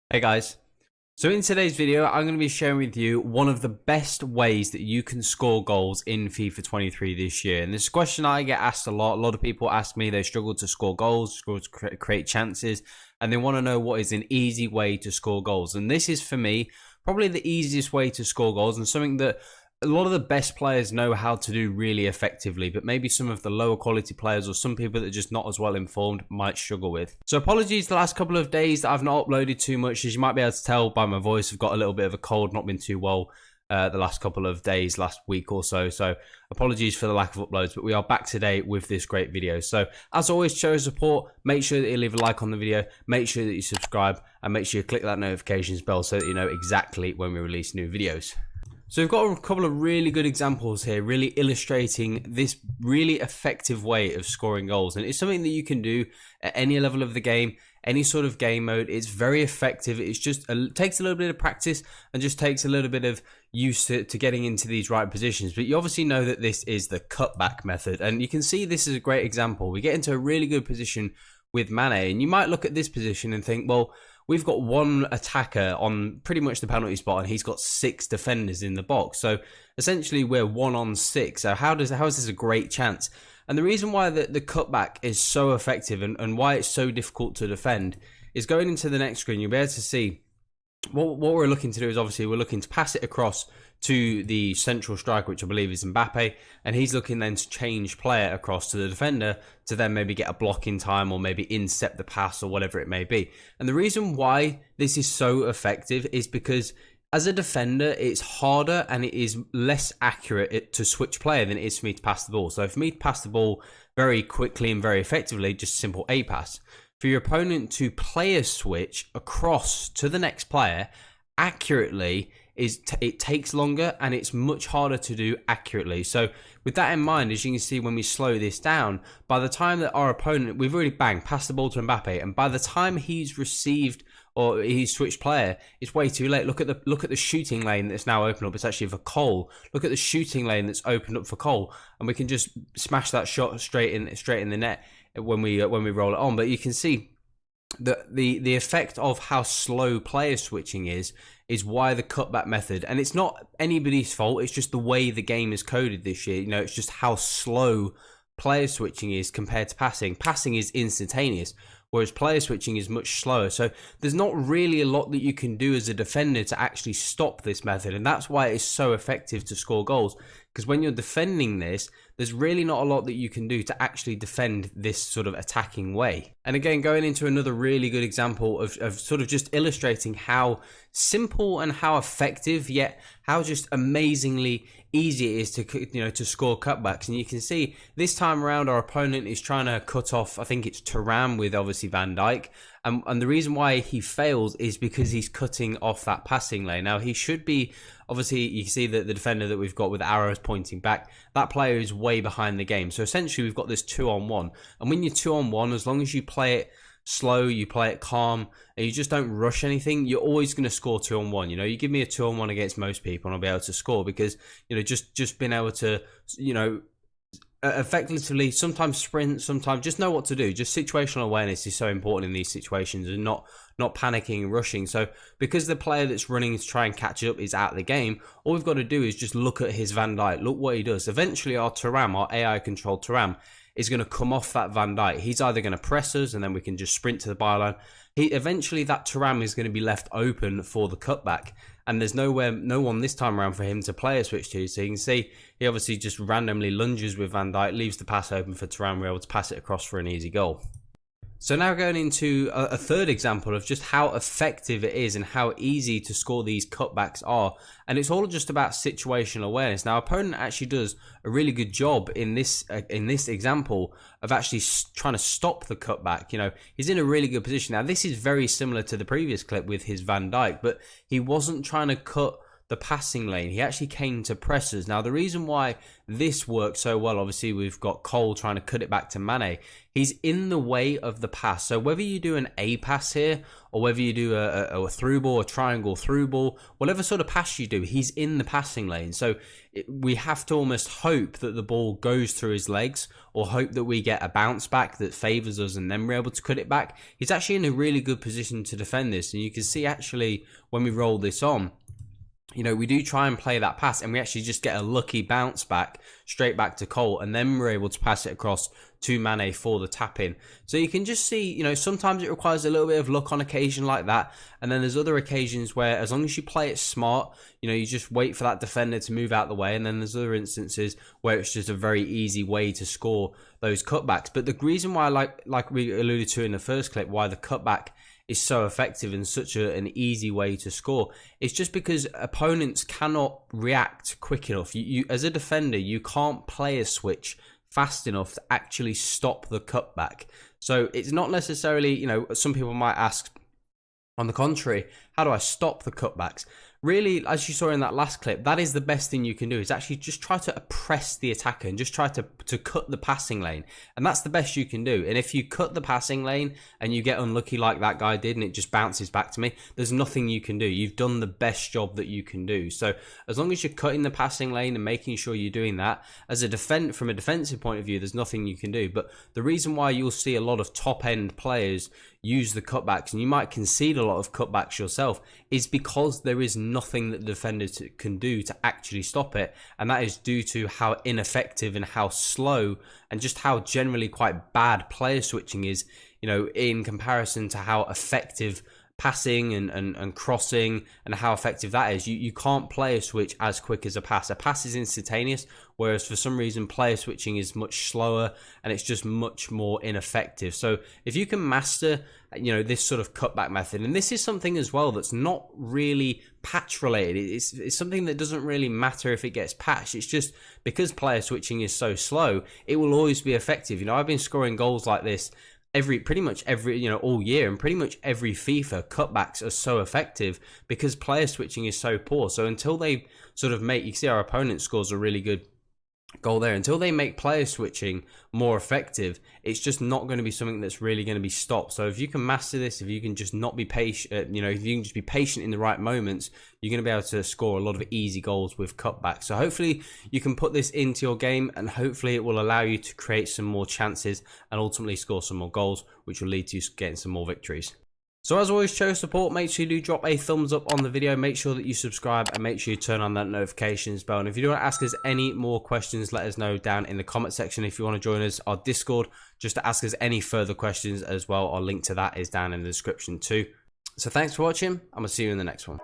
Hey guys, so in today's video I'm going to be sharing with you one of the best ways that you can score goals in FIFA 23 this year. And this is a question I get asked a lot of people ask me. They struggle to score goals, struggle to create chances, and they want to know what is an easy way to score goals. And this is, for me, probably the easiest way to score goals, and something that a lot of the best players know how to do really effectively, but maybe some of the lower quality players or some people that are just not as well informed might struggle with. So apologies the last couple of days that I've not uploaded too much. As you might be able to tell by my voice, I've got a little bit of a cold, not been too well the last couple of days, last week or so. So apologies for the lack of uploads, but we are back today with this great video. So as always, show your support. Make sure that you leave a like on the video, make sure that you subscribe, and make sure you click that notifications bell so that you know exactly when we release new videos. So we've got a couple of really good examples here, really illustrating this really effective way of scoring goals. And it's something that you can do at any level of the game, any sort of game mode. It's very effective. It's just takes a little bit of practice and just takes a little bit of use to getting into these right positions. But you obviously know that this is the cutback method. And you can see this is a great example. We get into a really good position with Mane. And you might look at this position and think, well, we've got one attacker on pretty much the penalty spot, and he's got 6 defenders in the box. So essentially, we're 1 on 6. So how is this a great chance? And the reason why the cutback is so effective and why it's so difficult to defend is going into the next screen. You'll be able to see what we're looking to do is obviously we're looking to pass it across to the central striker, which I believe is Mbappe, and he's looking then to change player across to the defender to then maybe get a block in time or maybe incept the pass or whatever it may be. And the reason why this is so effective is because as a defender, it's harder and it is less accurate to switch player than it is for me to pass the ball. So for me to pass the ball very quickly and very effectively, just simple A pass. For your opponent to player switch across to the next player accurately, it takes longer and it's much harder to do accurately. So with that in mind, as you can see when we slow this down, by the time that our opponent, we've already passed the ball to Mbappe, and by the time he's received or he's switched player, it's way too late. Look at the shooting lane that's now opened up. It's actually for Cole. Look at the shooting lane that's opened up for Cole, and we can just smash that shot straight in the net when we roll it on. But you can see that the effect of how slow player switching is why the cutback method, and it's not anybody's fault, it's just the way the game is coded this year. You know, it's just how slow player switching is compared to passing. Passing is instantaneous, whereas player switching is much slower. So there's not really a lot that you can do as a defender to actually stop this method, and that's why it's so effective to score goals. Because when you're defending this, there's really not a lot that you can do to actually defend this sort of attacking way. And again, going into another really good example of sort of just illustrating how simple and how effective, yet how just amazingly easy it is to score cutbacks. And you can see this time around our opponent is trying to cut off, I think it's Thuram with obviously Van Dijk. And the reason why he fails is because he's cutting off that passing lane. Now, he should be, obviously, you can see that the defender that we've got with arrows pointing back, that player is way behind the game. So essentially, we've got this 2-on-1. And when you're 2-on-1, as long as you play it slow, you play it calm, and you just don't rush anything, you're always going to score 2-on-1. You know, you give me a 2-on-1 against most people, and I'll be able to score because, you know, just being able to, you know, effectively sometimes sprint, sometimes just know what to do. Just situational awareness is so important in these situations, and not panicking and rushing. So because the player that's running to try and catch up is out of the game, all we've got to do is just look at his Van Dijk, look what he does. Eventually our Thuram, our AI controlled Thuram, is going to come off that Van Dijk. He's either going to press us and then we can just sprint to the byline. Eventually that Thuram is going to be left open for the cutback, and there's no one this time around for him to player switch to. So you can see he obviously just randomly lunges with Van Dijk, leaves the pass open for Thuram. We're able to pass it across for an easy goal. So now going into a third example of just how effective it is and how easy to score these cutbacks are. And it's all just about situational awareness. Now, opponent actually does a really good job in this example of actually trying to stop the cutback. You know, he's in a really good position. Now, this is very similar to the previous clip with his Van Dijk, but he wasn't trying to cut the passing lane. He actually came to pressers. Now, the reason why this worked so well, obviously we've got Cole trying to cut it back to Mane. He's in the way of the pass. So whether you do an A pass here, or whether you do a through ball, a triangle through ball, whatever sort of pass you do, he's in the passing lane. So we have to almost hope that the ball goes through his legs, or hope that we get a bounce back that favors us and then we're able to cut it back. He's actually in a really good position to defend this. And you can see actually when we roll this on, you know, we do try and play that pass and we actually just get a lucky bounce back straight back to Cole, and then we're able to pass it across to Mane for the tap in. So you can just see, you know, sometimes it requires a little bit of luck on occasion like that, and then there's other occasions where as long as you play it smart, you know, you just wait for that defender to move out the way, and then there's other instances where it's just a very easy way to score those cutbacks. But the reason why, like we alluded to in the first clip, why the cutback is so effective and such an easy way to score, it's just because opponents cannot react quick enough. You as a defender, you can't play a switch fast enough to actually stop the cutback. So it's not necessarily, you know, some people might ask, on the contrary, how do I stop the cutbacks? Really, as you saw in that last clip, that is the best thing you can do, is actually just try to oppress the attacker and just try to cut the passing lane. And that's the best you can do. And if you cut the passing lane and you get unlucky like that guy did and it just bounces back to me, there's nothing you can do. You've done the best job that you can do. So as long as you're cutting the passing lane and making sure you're doing that, as a from a defensive point of view, there's nothing you can do. But the reason why you'll see a lot of top-end players use the cutbacks, and you might concede a lot of cutbacks yourself, is because there is nothing that the defenders can do to actually stop it, and that is due to how ineffective and how slow and just how generally quite bad player switching is, you know, in comparison to how effective passing and crossing and how effective that is. You can't play a switch as quick as a pass. A pass is instantaneous, whereas for some reason player switching is much slower and it's just much more ineffective. So if you can master, you know, this sort of cutback method, and this is something as well that's not really patch related. It's something that doesn't really matter if it gets patched. It's just because player switching is so slow, it will always be effective. You know, I've been scoring goals like this pretty much every, you know, all year, and pretty much every FIFA cutbacks are so effective because player switching is so poor. So until they sort of make, you see our opponent scores a really good goal there, until they make player switching more effective, it's just not going to be something that's really going to be stopped. So if you can master this, if you can just not be patient, you know, if you can just be patient in the right moments, you're going to be able to score a lot of easy goals with cutbacks. So hopefully you can put this into your game, and hopefully it will allow you to create some more chances and ultimately score some more goals, which will lead to you getting some more victories. So as always, show support. Make sure you do drop a thumbs up on the video. Make sure that you subscribe and make sure you turn on that notifications bell. And if you do want to ask us any more questions, let us know down in the comment section. If you want to join us, our Discord, just to ask us any further questions as well, our link to that is down in the description too. So thanks for watching. I'm going to see you in the next one.